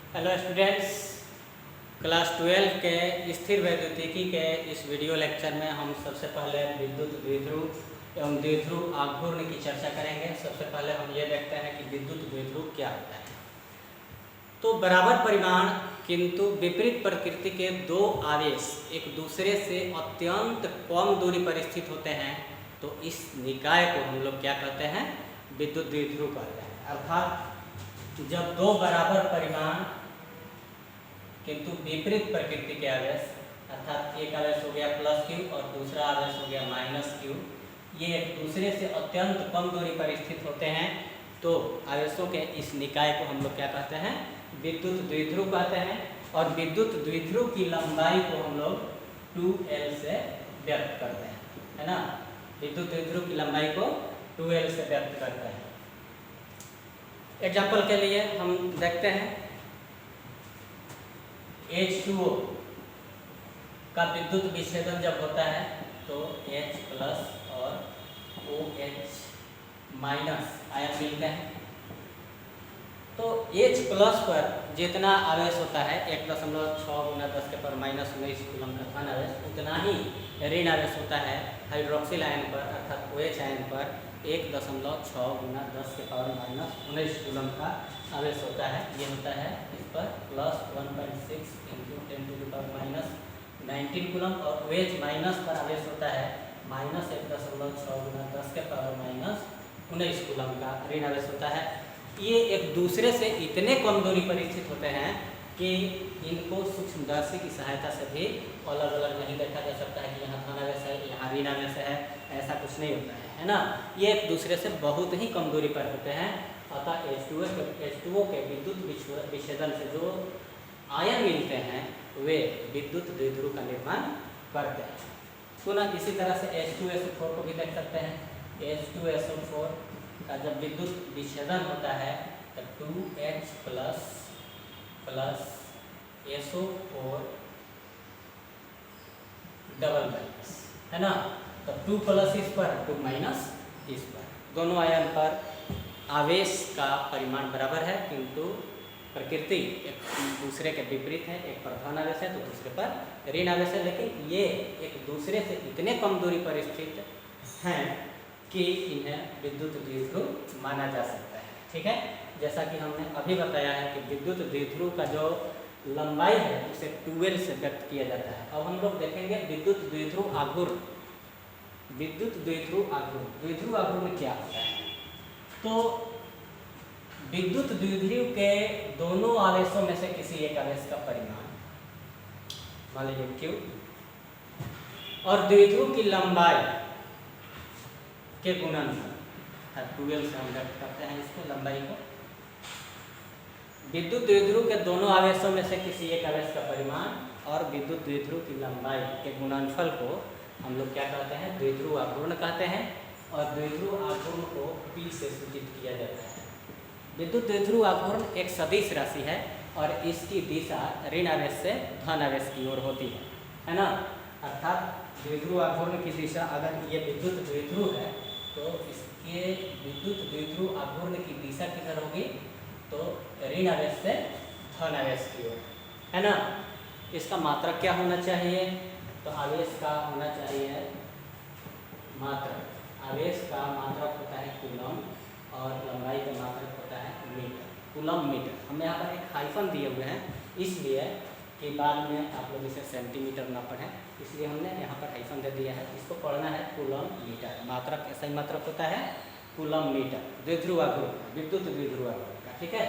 Hello students, class 12 के स्थिर वैद्युतिकी के इस वीडियो लेक्चर में हम सबसे पहले विद्युत द्विध्रुव एवं द्विध्रुव आघूर्ण की चर्चा करेंगे। सबसे पहले हम ये देखते हैं कि विद्युत द्विध्रुव क्या होता है। तो बराबर परिमाण किंतु विपरीत प्रकृति के दो आवेश एक दूसरे से अत्यंत कम दूरी पर स्थित होते हैं, तो इस निकाय को हम लोग क्या कहते हैं? विद्युत द्विध्रुव कहते हैं। अर्थात जब दो बराबर परिमाण किंतु विपरीत प्रकृति के आवेश, अर्थात एक आवेश हो गया प्लस क्यू और दूसरा आवेश हो गया माइनस क्यू, ये एक दूसरे से अत्यंत कम दूरी पर स्थित होते हैं, तो आवेशों के इस निकाय को हम लोग क्या कहते हैं? विद्युत द्विध्रुव कहते हैं। और विद्युत द्विध्रुव की लंबाई को हम लोग 2L से व्यक्त करते हैं, है ना। विद्युत द्विध्रुव की लंबाई को 2L से व्यक्त करते हैं। एग्जाम्पल के लिए हम देखते हैं H2O का विद्युत विच्छेदन जब होता है तो H प्लस और OH माइनस आयन मिलते हैं। तो H प्लस पर जितना आवेश होता है 1.6 × 10⁻⁻19 कूलम का धन आवेश, उतना ही ऋण आवेश होता है हाइड्रोक्सिल आयन पर, अर्थात OH आयन पर 1.6 × 10⁻⁻19 कूलम का आवेश होता है। ये होता है इस पर प्लस 1.6 × 10⁻⁻19 कूलम, और OH माइनस पर आवेश होता है -1.6 × 10⁻⁻19 कूलम का ऋण आवेश होता है। ये एक दूसरे से इतने कम दूरी पर स्थित होते हैं कि इनको सूक्ष्मदर्शी की सहायता से भी अलग अलग नहीं देखा जा सकता है कि यहाँ धन आवेश है, यहाँ ऋण आवेश है, ऐसा कुछ नहीं होता है ना। ये एक दूसरे से बहुत ही कम दूरी पर होते हैं। अतः H2O के विद्युत विच्छेदन से जो आयन मिलते हैं वे विद्युत द्विध्रुव का निर्माण करते हैं। पुनः इसी तरह से H2SO4 को भी देख सकते हैं। H2SO4 का जब विद्युत विच्छेदन होता है तो 2H plus SO4 double minus, है ना। तो 2 प्लस इस पर 2 माइनस इस पर, दोनों आयन पर आवेश का परिमाण बराबर है किंतु प्रकृति एक दूसरे के विपरीत है। एक पर धन आवेश है तो दूसरे पर ऋण आवेश है, लेकिन ये एक दूसरे से इतने कम दूरी पर स्थित हैं कि इन्हें विद्युत द्विध्रुव माना जा सकता है। ठीक है, जैसा कि हमने अभी बताया है कि विद्युत द्विध्रुव का जो लंबाई है उसे 2L से व्यक्त किया जाता है। अब हम लोग देखेंगे विद्युत द्विध्रुव आघूर्ण। विद्युत द्विध्रुव आघूर्ण, द्विध्रुव आघूर्ण क्या होता है? तो विद्युत द्विध्रुव के दोनों आवेशों में से किसी एक आवेश का परिमाण, मान लीजिए Q, और द्विध्रुव की लंबाई के गुणनफल, 2L से हम व्यक्त करते हैं इसको लंबाई को। विद्युत द्विध्रुव के दोनों आवेशों में से किसी एक आवेश का परिमाण और विद्युत द्विध्रुव की लंबाई के गुणनफल को हम लोग क्या कहते हैं? द्विध्रुव आघूर्ण कहते हैं। और द्विध्रुव आघूर्ण को P से सूचित किया जाता है। विद्युत द्विध्रुव आघूर्ण एक सदिश राशि है और इसकी दिशा ऋण आवेश से धन आवेश की ओर होती है ना। अर्थात द्विध्रुव आघूर्ण की दिशा, अगर ये विद्युत द्विध्रुव है तो इसके विद्युत द्विध्रुव आघूर्ण की दिशा किधर होगी? तो ऋण आवेश से धन आवेश की ओर, है ना। इसका मात्रक क्या होना चाहिए? तो आवेश का होना चाहिए मात्रक, आवेश का मात्रक होता है कूलम और लंबाई का मात्रक होता है मीटर, कूलम मीटर। हम यहाँ पर एक हाइफन दिए हुए हैं इसलिए कि बाद में आप लोग इसे सेंटीमीटर ना पढ़ें, इसलिए हमने यहाँ पर हाइफन दे दिया है। इसको पढ़ना है कूलम मीटर। मात्रक ऐसा ही मात्रक होता है कूलम मीटर, द्विध्रुव आघूर्ण, विद्युत द्विध्रुव आघूर्ण का। ठीक है,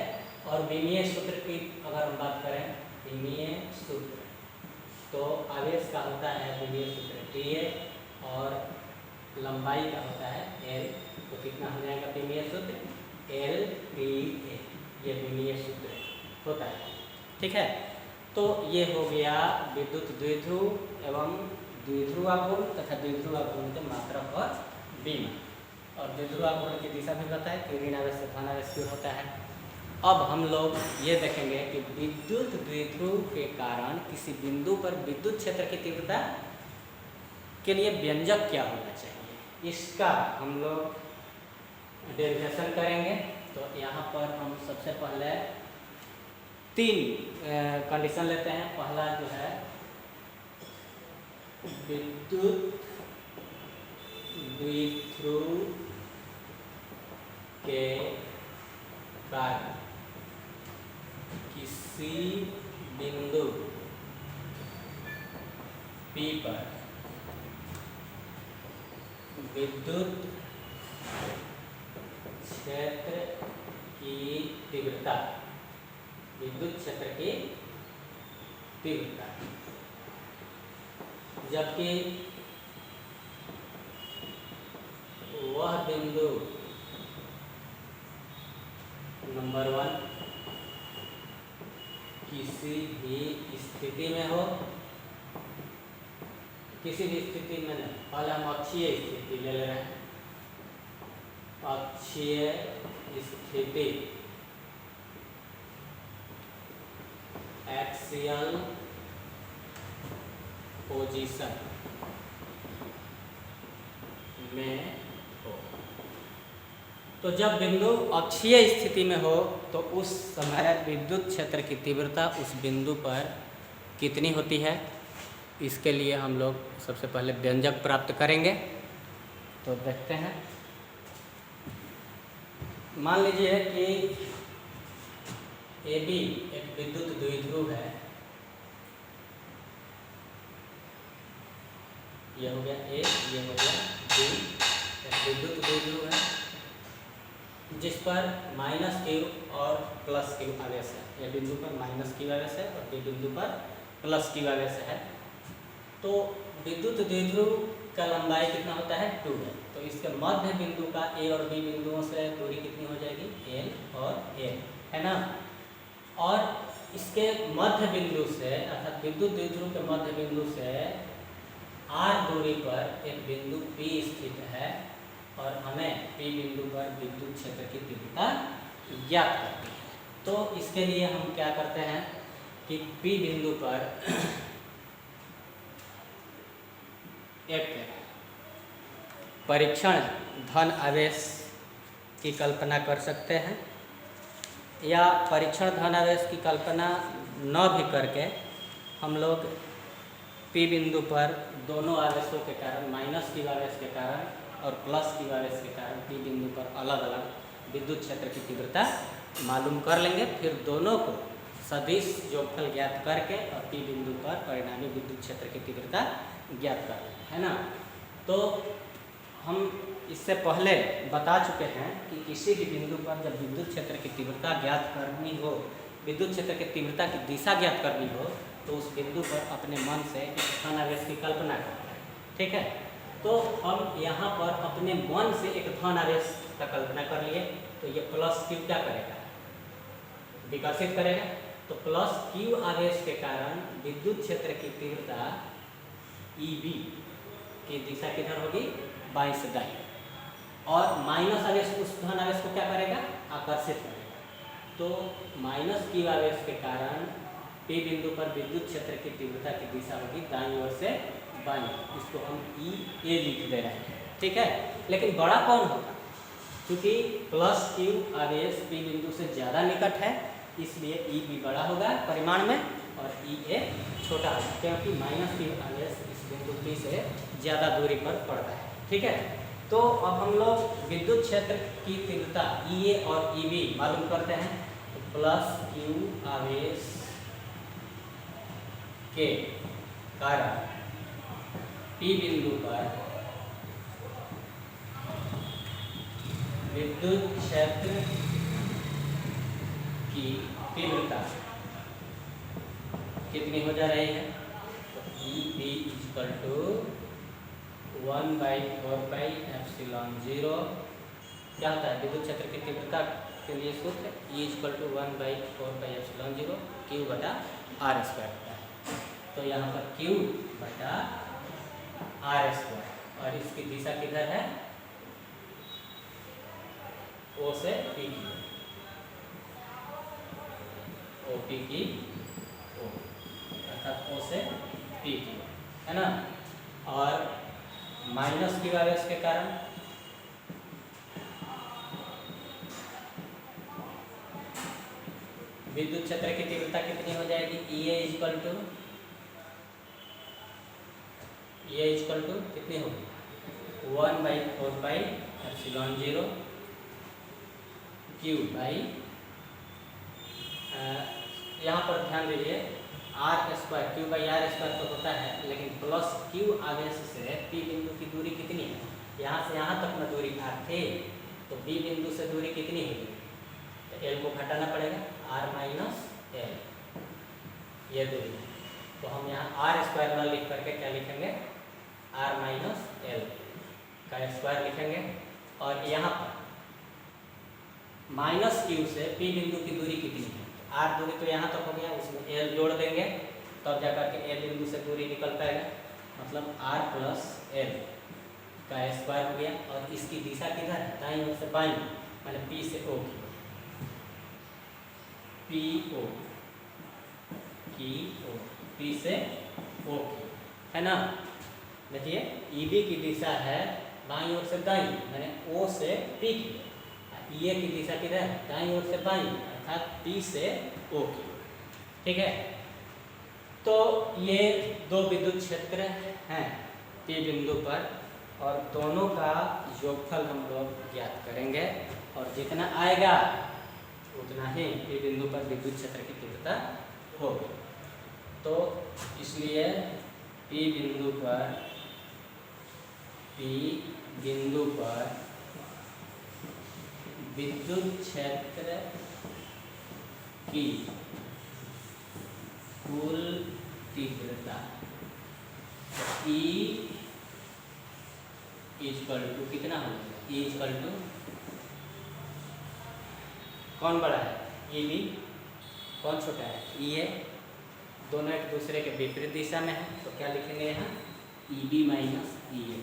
और विमीय सूत्र की अगर हम बात करें, विमीय सूत्र तो आवेश का होता है विमीय सूत्र TA और लंबाई का होता है L। तो कितना हो जाएगा विमीय सूत्र? LPA, ये विमीय सूत्र होता है। ठीक है, तो ये हो गया विद्युत द्विध्रुव एवं द्विध्रुव आघूर्ण तथा द्विध्रुव आघूर्ण के मात्रक और विमा। और द्विध्रुव आघूर्ण की दिशा भी बताए कि ऋण आवेश से धन आवेश की ओर होता है। अब हम लोग ये देखेंगे कि विद्युत द्विध्रुव के कारण किसी बिंदु पर विद्युत क्षेत्र की तीव्रता के लिए व्यंजक क्या होना चाहिए, इसका हम लोग डेरिवेशन करेंगे। तो यहाँ पर हम सबसे पहले 3 कंडीशन लेते हैं। पहला जो है विद्युत द्विध्रुव के कारण किसी बिंदु P पर विद्युत क्षेत्र की तीव्रता, विद्युत क्षेत्र की तीव्रता, जबकि वह बिंदु नंबर 1 किसी भी स्थिति में हो, किसी भी स्थिति में नहीं, पहले हम अक्षीय स्थिति ले रहे हैं। अक्षीय स्थिति, एक्सियल पोजीशन में हो। तो जब बिंदु अक्षीय स्थिति में हो तो उस समय विद्युत क्षेत्र की तीव्रता उस बिंदु पर कितनी होती है, इसके लिए हम लोग सबसे पहले व्यंजक प्राप्त करेंगे। तो देखते हैं। मान लीजिए कि AB एक विद्युत द्विध्रुव है। यह हो गया A, यह हो गया B। एक विद्युत द्विध्रुव है जिस पर -q और +q आवेश है। A बिंदु पर -q आवेश है और B बिंदु पर +q आवेश है। तो विद्युत द्विध्रुव का लंबाई कितना होता है, 2 है। तो इसके मध्य बिंदु का A और B बिंदुओं से दूरी कितनी हो जाएगी, L और L, है ना। और इसके मध्य बिंदु से, अर्थात विद्युत द्विध्रुव के मध्य बिंदु से r दूरी पर एक बिंदु P स्थित है और हमें P बिंदु पर विद्युत क्षेत्र की तीव्रता ज्ञात करनी है। तो इसके लिए हम क्या करते हैं कि P बिंदु पर एक परीक्षण धन आवेश की कल्पना कर सकते हैं, या परीक्षण धन आवेश की कल्पना न भी करके हम लोग P बिंदु पर दोनों आवेशों के कारण, -q आवेश के कारण और +q आवेश के कारण P बिंदु पर अलग अलग विद्युत क्षेत्र की तीव्रता मालूम कर लेंगे। फिर दोनों को सदिश जोगफल ज्ञात करके और P बिंदु पर परिणामी विद्युत क्षेत्र की तीव्रता ज्ञात कर लेंगे, है ना। तो हम इससे पहले बता चुके हैं कि किसी भी बिंदु पर जब विद्युत क्षेत्र की तीव्रता ज्ञात करनी हो, विद्युत क्षेत्र की तीव्रता की दिशा ज्ञात करनी हो, तो उस बिंदु पर अपने मन से एक धन आवेश की कल्पना करते हैं, ठीक है। तो हम यहाँ पर अपने मन से एक धन आवेश का कल्पना कर लिए। तो ये +q क्या करेगा, विकर्षित करेगा। तो +q आवेश के कारण विद्युत क्षेत्र की तीव्रता EB की दिशा किधर होगी, बाईं से दाईं। और माइनस आवेश उस धन आवेश को क्या करेगा, आकर्षित करेगा। तो -q आवेश के कारण P बिंदु पर विद्युत क्षेत्र की तीव्रता की दिशा होगी दाईं ओर से बाईं। इसको हम EA लिख दे रहे हैं, ठीक है। लेकिन बड़ा कौन होगा, क्योंकि +q आवेश P बिंदु से ज़्यादा निकट है, इसलिए EB बड़ा होगा परिमाण में और EA छोटा होगा, क्योंकि -q आवेश इस बिंदु P से ज़्यादा दूरी पर पड़ता है, ठीक है। तो अब हम लोग विद्युत क्षेत्र की तीव्रता EA और EB मालूम करते हैं। तो +q आवेश के कारण P बिंदु पर विद्युत क्षेत्र की तीव्रता कितनी हो जा रही है, तो EB = 1/4πε0। क्या होता है, विद्युत क्षेत्र की तीव्रता के लिए सूत्र E = 1/4πε0 Q/r² होता है। तो यहाँ पर Q/r², और इसकी दिशा किधर है, O से P की, OP की O, अर्थात O से P की, है ना। और -q आवेश के कारण विद्युत क्षेत्र की तीव्रता कितनी हो जाएगी? ई ए इक्वल टू कितनी होगी? 1/4πε0 क्यू बाई, यहाँ पर ध्यान दीजिए r², क्यू बाई r² तो होता है, लेकिन प्लस क्यू आवेश से पी बिंदु की दूरी कितनी है? यहाँ से यहाँ तक न दूरी r थे, तो बी बिंदु से दूरी कितनी होगी? तो l को घटाना पड़ेगा, r - l ये दूरी है। तो हम यहाँ r² न लिख करके क्या लिखेंगे? r - l का स्क्वायर लिखेंगे, और यहाँ पर माइनस क्यू से पी बिंदु की दूरी कितनी है? r दूरी तो यहाँ तक हो गया, उसमें l जोड़ देंगे तब जाकर के a बिंदु से दूरी निकल पाएगा, मतलब r + l का स्क्वायर हो गया। और इसकी दिशा किधर है? दाईं ओर से बाईं, माने P से O की, P से O की, है ना? देखिए EB की दिशा है बाईं ओर से दाईं, माने O से P की, ये की दिशा किधर है? दाईं ओर से बाईं, अर्थात P से O की, ठीक है। तो ये दो विद्युत क्षेत्र हैं P बिंदु पर, और दोनों का योगफल हम लोग ज्ञात करेंगे, और जितना आएगा उतना ही P बिंदु पर विद्युत क्षेत्र की तीव्रता होगी। तो इसलिए P बिंदु पर विद्युत क्षेत्र की कुल तीव्रता E इक्वल टू कितना होगा? E इक्वल टू, कौन बड़ा है? EB, कौन छोटा है? EA। दोनों एक दूसरे के विपरीत दिशा में है, तो क्या लिखेंगे यहाँ? EB - EA,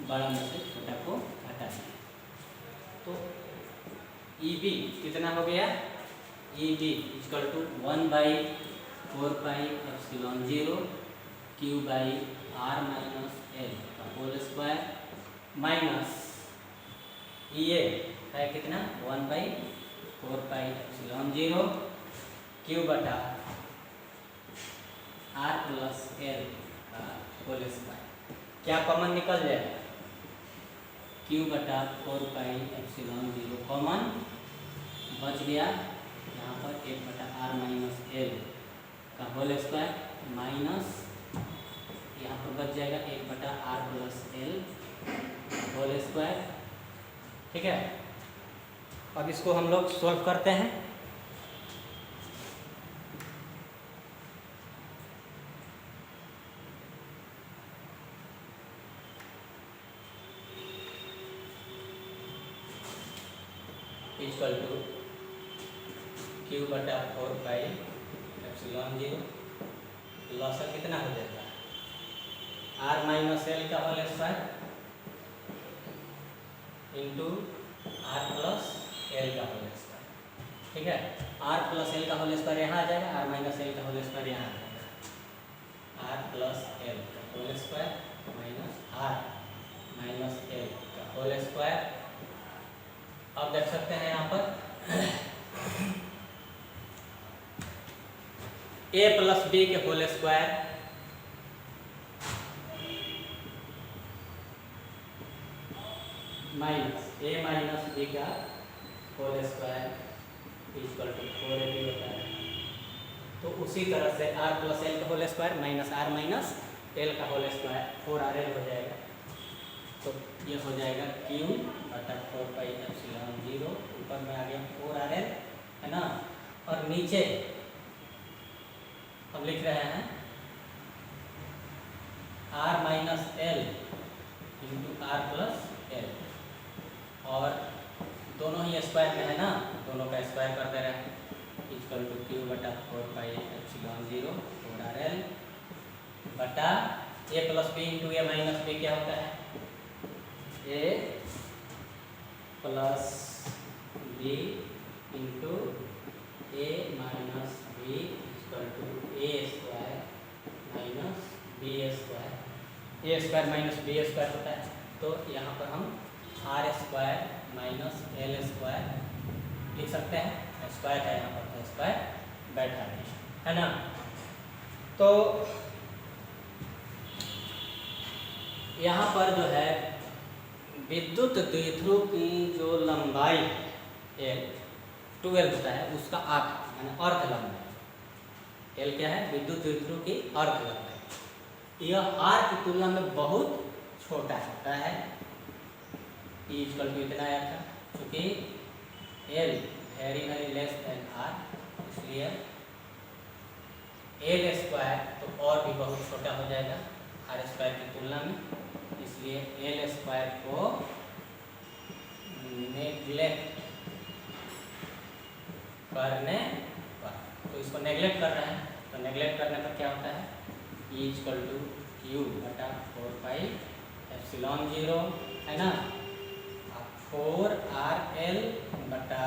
बड़ा में से छोटा को हटा देंगे। तो EB कितना हो गया? EB equal to 1/4πε0 q by r - l का होल स्क्वायर, माइनस EA है कितना? 1/4πε0 क्यू बटा r + l का होल स्क्वायर। क्या कॉमन निकल जाएगा? क्यू बटा 4πε0 कॉमन बच गया, यहाँ पर 1/r - l का होल स्क्वायर, माइनस यहाँ पर बच जाएगा 1/r + l होल स्क्वायर, ठीक है। अब इसको हम लोग सॉल्व करते हैं। इक्वल टू क्यू बटा 4πε0, लॉसा कितना हो जाएगा? r - l का whole square into r + l का होल स्क्वायर, ठीक है। r + l का होल स्क्वायर यहाँ आ जाएगा, r - l का होल स्क्वायर यहाँ आ जाएगा, r + l का whole square minus r - l का होल स्क्वायर। अब देख सकते हैं यहाँ पर a + b के whole square minus a - b का whole square equal to 4ab होता है। तो उसी तरह से r + l का whole square minus r - l का होल स्क्वायर 4rl हो जाएगा। तो ये हो जाएगा q बटा 4πε0, ऊपर में आ गया 4rl, है ना। और नीचे हम लिख रहे हैं r - l into r + l, और दोनों ही स्क्वायर में है ना, दोनों का स्क्वायर कर दे रहे हैं, इक्वल टू क्यू बटा 4πε0 4rl बटा a + b into a - b क्या होता है? a + b into a - b equal to a² - b², a² - b² होता है। तो यहाँ पर हम r² - l² लिख सकते हैं, स्क्वायर है यहाँ पर, तो स्क्वायर बैठा है ना। तो यहाँ पर जो है विद्युत द्विध्रुव की जो लंबाई L 12 होता है उसका आठ यानी अर्ध लंबाई L क्या है, विद्युत द्विध्रुव की अर्ध लंबाई, यह R की तुलना में बहुत छोटा होता है। E इक्वल टू इतना आया था, क्योंकि L very very less than R, इसलिए L स्क्वायर तो और भी बहुत छोटा हो जाएगा R स्क्वायर की तुलना में, इसलिए L स्क्वायर को नेग्लेक्ट करने पर, तो इसको नेग्लेक्ट कर रहे हैं, तो नेग्लेक्ट करने पर क्या होता है, E इक्वल टू क्यू बटा 4 पाई एप्सिलॉन 0 है ना, 4RL बटा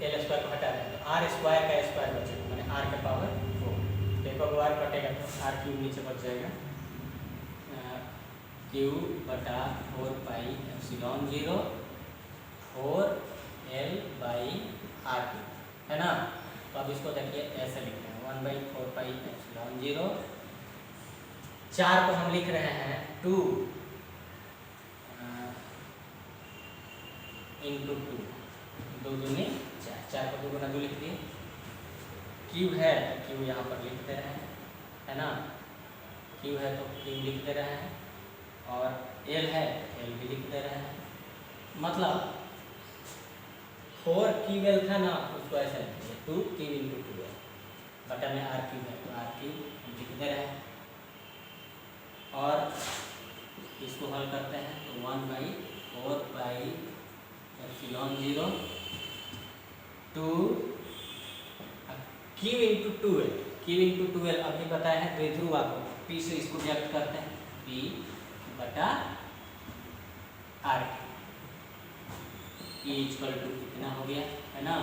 L स्क्वायर को हटा दें तो R स्क्वायर का स्क्वायर बचेगा, मैंने R के पावर 4, देखो R कटेगा तो R क्यूब नीचे बच जाएगा, क्यू बटा 4 pi epsilon 0 4L by R cube है ना। तो अब इसको देखिए ऐसे लिखते हैं 1 बाई 4 पाई एप्सिलॉन 0, 4 को हम लिख रहे हैं 2 इंटू 2, 2 दूनी 4, 4 को 2 गुना 2 लिख दिए, क्यू है तो क्यू यहाँ पर लिख दे रहे हैं है ना, क्यू है तो क्यू लिख दे रहे हैं, और एल है एल भी लिख दे रहे हैं, मतलब 4 क्यू एल था ना उसको ऐसे लिखिए 2 क्यू इंटू 2 एल बटा में आर क्यू है तो आर क्यू लिख दे रहे हैं, और इसको हल करते हैं तो 1 by 4 pi epsilon 0 2 Q into 2 L, Q into 2 L अभी बताया है द्विध्रुव आपको, पी से इसको व्यक्त करते हैं पी बटा आर ई इक्वल टू कितना हो गया है ना,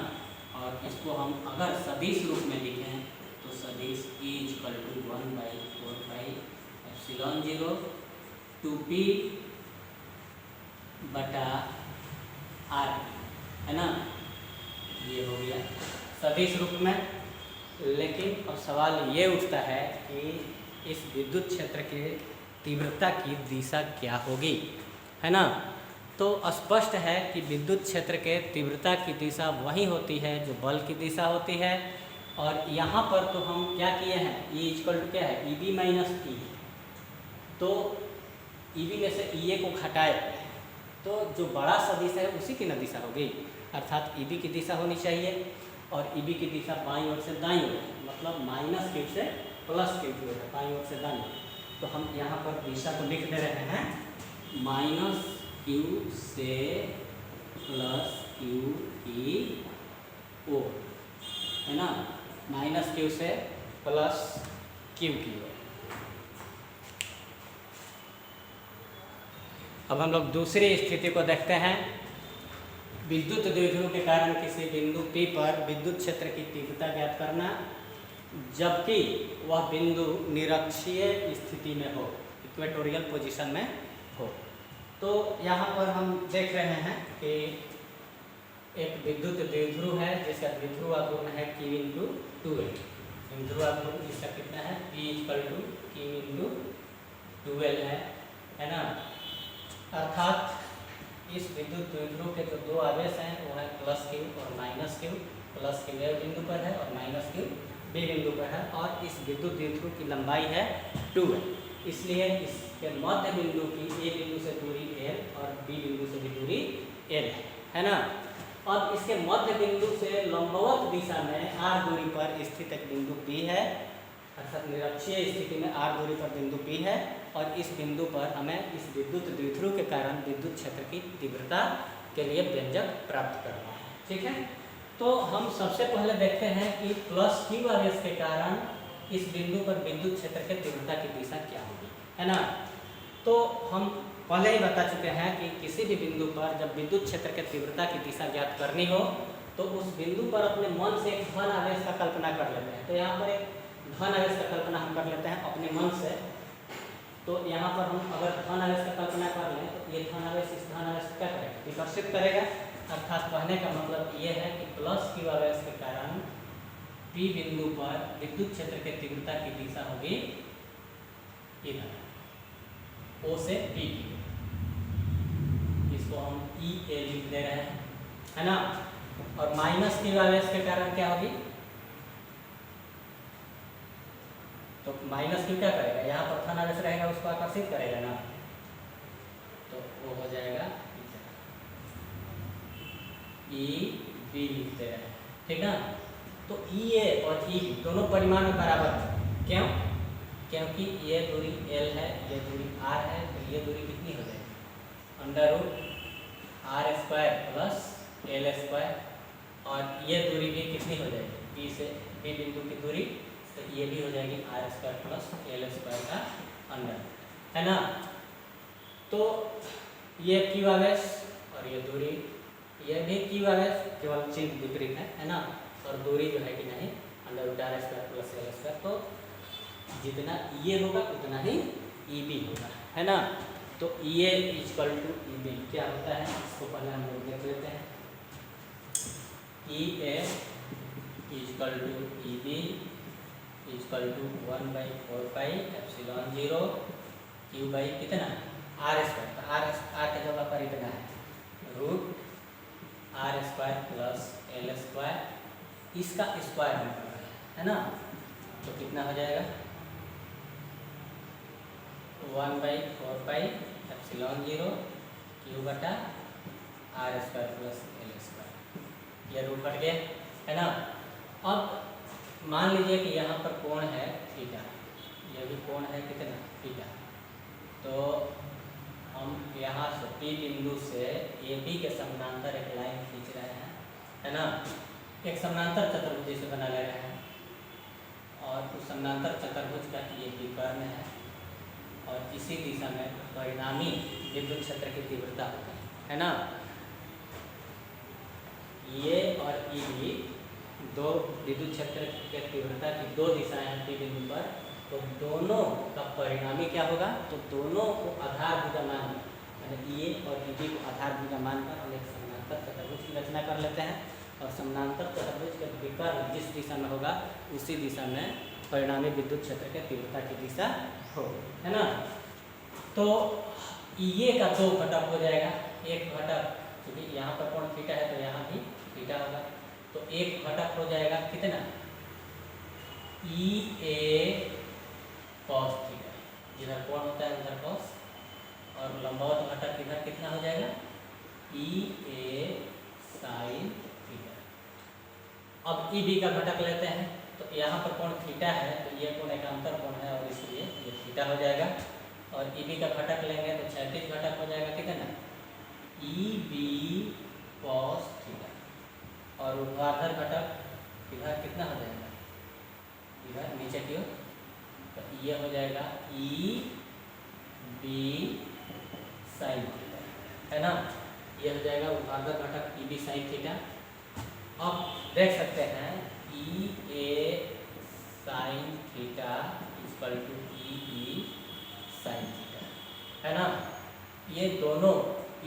और इसको हम अगर सदिश रूप में लिखें तो सदिश E equal to 1 by 4 pi epsilon 0 2p बटा आर है ना, ये हो गया सदिश रूप में। लेकिन अब सवाल ये उठता है कि इस विद्युत क्षेत्र के तीव्रता की दिशा क्या होगी है ना। तो स्पष्ट है कि विद्युत क्षेत्र के तीव्रता की दिशा वही होती है जो बल की दिशा होती है, और यहाँ पर तो हम क्या किए हैं, E इक्वल टू क्या है ई बी माइनस ई, तो ई बी में से ई ए को घटाए तो जो बड़ा सदिश है उसी की न दिशा होगी, अर्थात ई बी की दिशा होनी चाहिए, और ई बी की दिशा बाईं ओर से दाईं ओर, मतलब माइनस क्यू से प्लस क्यू की ओर है, बाईं ओर से दाईं ओर। तो हम यहाँ पर दिशा को लिख दे रहे हैं माइनस क्यू से प्लस क्यू की ओर है ना, माइनस क्यू से प्लस क्यू की ओर। अब हम लोग दूसरी स्थिति को देखते हैं, विद्युत द्विध्रुव के कारण किसी बिंदु P पर विद्युत क्षेत्र की तीव्रता ज्ञात करना, जबकि वह बिंदु निरक्षीय स्थिति में हो, इक्वेटोरियल पोजीशन में हो। तो यहाँ पर हम देख रहे हैं कि एक विद्युत द्विध्रुव है जिसका द्विध्रुव आघूर्ण है Q इंटू 2L, द्विध्रुव आघूर्ण इसका कितना है P equal to Q into 2L है ना, अर्थात इस विद्युत द्विध्रुव के जो दो आवेश हैं वो है प्लस क्यू और minus Q, plus Q A बिंदु पर है और माइनस क्यू बी बिंदु पर है, और इस विद्युत द्विध्रुव की लंबाई है 2 है, इसलिए इसके मध्य बिंदु की ए बिंदु से दूरी L और बी बिंदु से भी दूरी L है ना। अब इसके मध्य बिंदु से लंबवत दिशा में r दूरी पर स्थित एक बिंदु P है, अर्थात निरक्षीय स्थिति में r दूरी पर बिंदु P है, और इस बिंदु पर हमें इस विद्युत द्विध्रुव के कारण विद्युत क्षेत्र की तीव्रता के लिए व्यंजक प्राप्त करना है। ठीक है, तो हम सबसे पहले देखते हैं कि प्लस क्यू आवेश के कारण इस बिंदु पर विद्युत क्षेत्र के तीव्रता की दिशा क्या होगी है ना। तो हम पहले ही बता चुके हैं कि किसी भी बिंदु पर जब विद्युत क्षेत्र के तीव्रता की दिशा ज्ञात करनी हो तो उस बिंदु पर अपने मन से एक धन आवेश का कल्पना कर लेते हैं। तो यहाँ पर एक धन आवेश का कल्पना हम कर लेते हैं अपने मन से। तो यहाँ पर हम अगर धन आवेश का कल्पना कर लें तो ये धन आवेश इस धन आवेश क्या करेगा, विकर्षित करेगा अर्थात कहने का मतलब ये है कि प्लस क्यू आवेश के कारण P बिंदु पर विद्युत क्षेत्र के तीव्रता की दिशा होगी इधर, O से P की, इसको हम EA लिख दे रहे हैं, है ना। और माइनस क्यू आवेश के कारण क्या होगी, तो माइनस क्यू क्या करेगा, यहाँ पर धन आवेश रहेगा उसको आकर्षित करेगा ना, तो वो हो जाएगा ई बी लिखते हैं, ठीक है। तो ई ए और ई बी दोनों परिमाण में बराबर है, क्यों, क्योंकि ये दूरी L है, ये दूरी R है, तो ये दूरी कितनी हो जाएगी, √R² प्लस L², और ये दूरी भी कितनी हो जाएगी, P से B बिंदु की दूरी, तो ये भी हो जाएगी R² प्लस L² का अंडर, है ना। तो ये क्यू आवेश और ये दूरी, ये भी क्यू आवेश, केवल चिन्ह विपरीत है ना, और दूरी जो है कि नहीं √R² प्लस L², तो जितना ये होगा उतना ही EB होगा, है ना। तो EA = EB क्या होता है, इसको पहले हम लोग देख लेते हैं। EA = EB = 1/4πε0 Q बाई कितना R², तो R के जगह पर इतना है √R² प्लस L², इसका स्क्वायर निकल रहा है ना, तो कितना हो जाएगा 1/4πε0 Q/R² प्लस L², यह रूट हट गया, है ना। अब मान लीजिए कि यहाँ पर कोण है थीटा, यह भी कोण है कितना थीटा, तो हम यहाँ से P बिंदु से AB के समानांतर एक लाइन खींच रहे हैं, है ना। एक समानांतर चतुर्भुज इसे बना ले रहे हैं, और उस समानांतर चतुर्भुज का ये विकर्ण है, और इसी दिशा में परिणामी विद्युत क्षेत्र की तीव्रता होती है ना। ये और EB दो विद्युत क्षेत्र के तीव्रता की दो दिशाएं हैं P बिंदु पर, तो दोनों का परिणामी क्या होगा, तो दोनों को आधारभुजा मान, यानी EA और EB को आधारभुजा मानकर हम एक समानांतर चतुर्भुज की रचना कर लेते हैं, और समानांतर चतुर्भुज के विकर्ण जिस दिशा में होगा उसी दिशा में परिणामी विद्युत क्षेत्र के तीव्रता की दिशा हो, है ना। तो EA का दो घटक हो जाएगा, एक घटक क्योंकि यहाँ पर कोण थीटा है तो यहाँ भी थीटा होगा, तो एक घटक हो जाएगा कितना EA cos थीटा, जिधर कोण होता है उधर cos, और लंबवत घटक इधर कितना हो जाएगा EA sin थीटा। अब EB का घटक लेते हैं, तो यहाँ पर कोण थीटा है, तो ये कोण एकांतर कोण है और इसलिए ये थीटा हो जाएगा, और EB का घटक लेंगे तो क्षैतिज घटक हो जाएगा कितना EB cos थीटा, और ऊर्ध्वाधर घटक इधर कितना हो जाएगा, इधर नीचे की ओर, तो ये हो जाएगा EB sin थीटा, है ना। ये हो जाएगा ऊर्ध्वाधर घटक EB sin थीटा। अब देख सकते हैं EA sin theta = EB sin theta, है ना। ये दोनों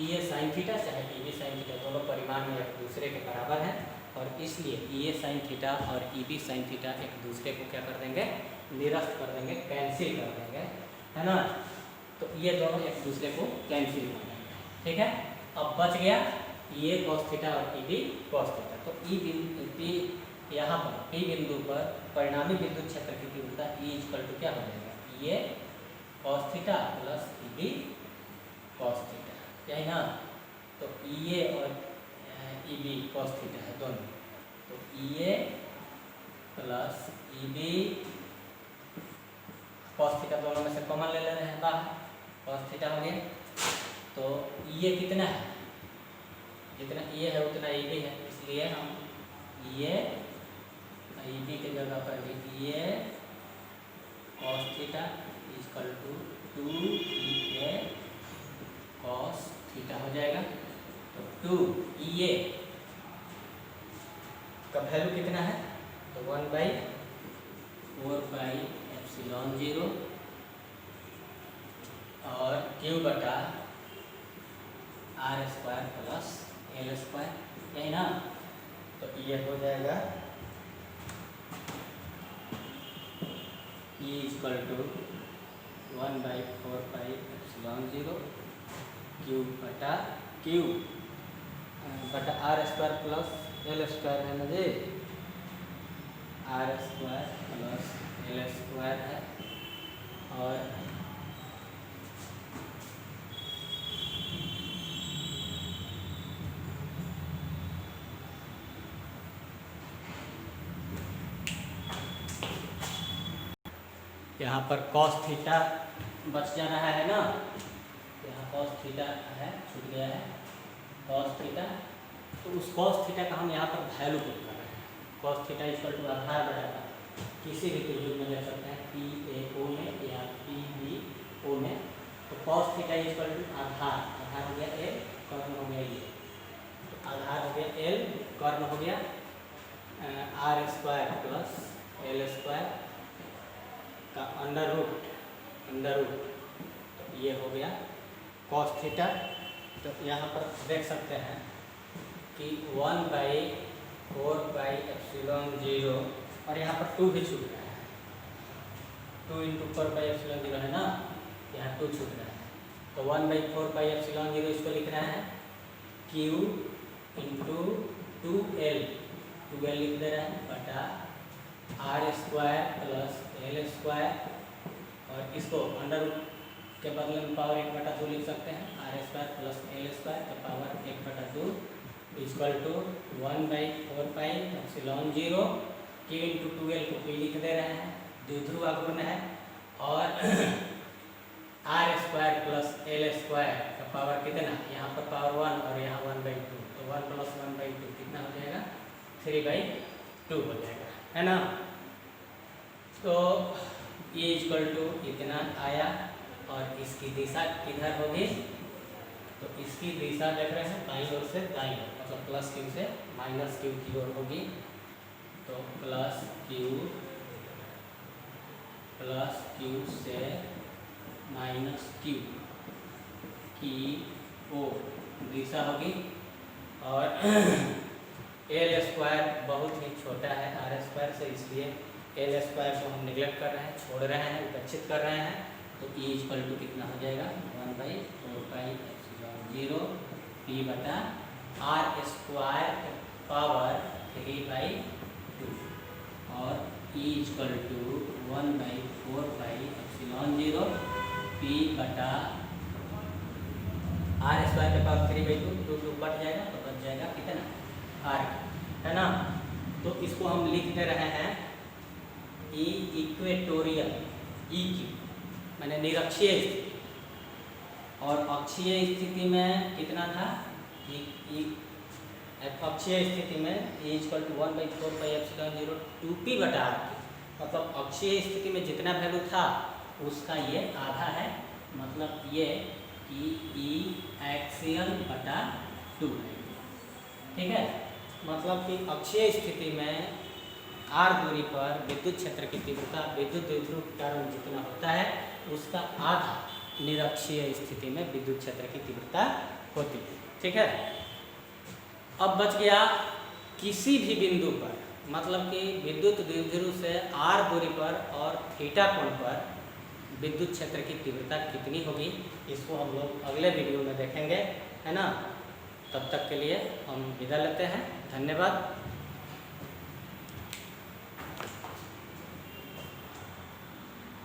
EA sin थीटा चाहे EB sin थीटा दोनों परिमाण में एक दूसरे के बराबर हैं, और इसलिए EA sin थीटा और EB sin थीटा एक दूसरे को क्या कर देंगे, निरस्त कर देंगे, कैंसिल कर देंगे, है ना। तो ये दोनों एक दूसरे को कैंसिल कर देंगे, ठीक है। अब बच गया EA cos थीटा और EB cos थीटा। तो P यहाँ पर P बिंदु पर परिणामी विद्युत क्षेत्र की तीव्रता E = क्या हो जाएगा EA cos theta plus EB cos theta, यही ना। तो EA और EB cos थीटा है दोनों, तो EA plus EB cos theta दोनों में से कॉमन ले रहे हैं बाहर, cos थीटा हो गया। तो EA कितना है, जितना EA है उतना EB है, इसलिए हम EA EB के जगह पर भी EA cos theta = 2EA cos theta हो जाएगा। तो 2EA का वैल्यू कितना है, तो 1/4πε0 और Q/R² प्लस एल स्क्वायर, यही ना। तो ये हो जाएगा E इक्वल टू 1/4πε0 क्यू बटा क्यू बटा are square plus L square है ना जी, r square plus L square है। और यहाँ पर cos थीटा बच जा रहा है ना, यहाँ cos थीटा है, छूट गया है cos थीटा। तो उस cos थीटा का हम यहाँ पर वैल्यू पुट कर रहे हैं। cos थीटा इक्वल टू आधार बटा किसी भी त्रिभुज में ले सकते हैं, पी ए ओ में या पी बी ओ में। तो cos थीटा इक्वल टू आधार, आधार हो गया एल, कर्ण हो गया ये। तो आधार हो गया एल, कर्ण हो गया R square plus L square का अंडर रूट। तो ये हो गया cos थीटा। तो यहाँ पर देख सकते हैं कि 1/4πε0 और यहाँ पर 2 भी छूट रहा है, 2 × 4πε0 है ना, यहाँ 2 छूट रहा है। तो 1/4πε0 इसको लिख रहे हैं Q × 2L, 2L लिख दे रहे हैं बटा are square plus L square, और इसको अंडर रूट के बदले में पावर 1/2 लिख सकते हैं, R square plus L square का power 1/2 equal to 1/4πε0 Q × 2L को P लिख दे रहे हैं, द्विध्रुव आघूर्ण है। और R square plus L square का पावर कितना, यहाँ पर पावर 1 और यहाँ 1/2, तो 1 + 1/2 कितना हो जाएगा, 3/2 हो जाएगा, है ना। तो ये इक्वल टू इतना आया। और इसकी दिशा किधर होगी, तो इसकी दिशा देख रहे हैं बाईं ओर से दाईं ओर, मतलब प्लस क्यू से माइनस क्यू की ओर होगी। तो प्लस क्यू से माइनस क्यू की ओर दिशा होगी। और एल स्क्वायर बहुत ही छोटा है आर स्क्वायर से, इसलिए एल स्क्वायर को हम निगलेक्ट कर रहे हैं, छोड़ रहे हैं, उपेक्षित कर रहे हैं। तो E इक्वल टू कितना हो जाएगा, 1/4πε0 P बटा आर स्क्वायर पावर 3/2 और E इक्वल टू 1/4πε0 P बटा आर स्क्वायर के पावर 3/2, 2 कट जाएगा तो बच जाएगा कितना, आर, है ना। तो इसको हम लिख दे रहे हैं E इक्वेटोरियल, E की मैंने निरक्षीय स्थिति, और अक्षीय स्थिति में कितना था, अक्षीय स्थिति में E इक्वल टू 1/4πε0 2P बटा आर, मतलब अक्षीय स्थिति में जितना वैल्यू था उसका ये आधा है, मतलब ये कि E एक्सियल बटा 2 है, ठीक है। मतलब कि अक्षीय स्थिति में आर दूरी पर विद्युत क्षेत्र की तीव्रता विद्युत द्विध्रुव के कारण जितना होता है उसका आधा निरक्षीय स्थिति में विद्युत क्षेत्र की तीव्रता होती है, ठीक है। अब बच गया किसी भी बिंदु पर, मतलब कि विद्युत द्विध्रुव से आर दूरी पर और थीटा कोण पर विद्युत क्षेत्र की तीव्रता कितनी होगी, इसको हम लोग अगले वीडियो में देखेंगे, है ना। तब तक के लिए हम विदा लेते हैं, धन्यवाद।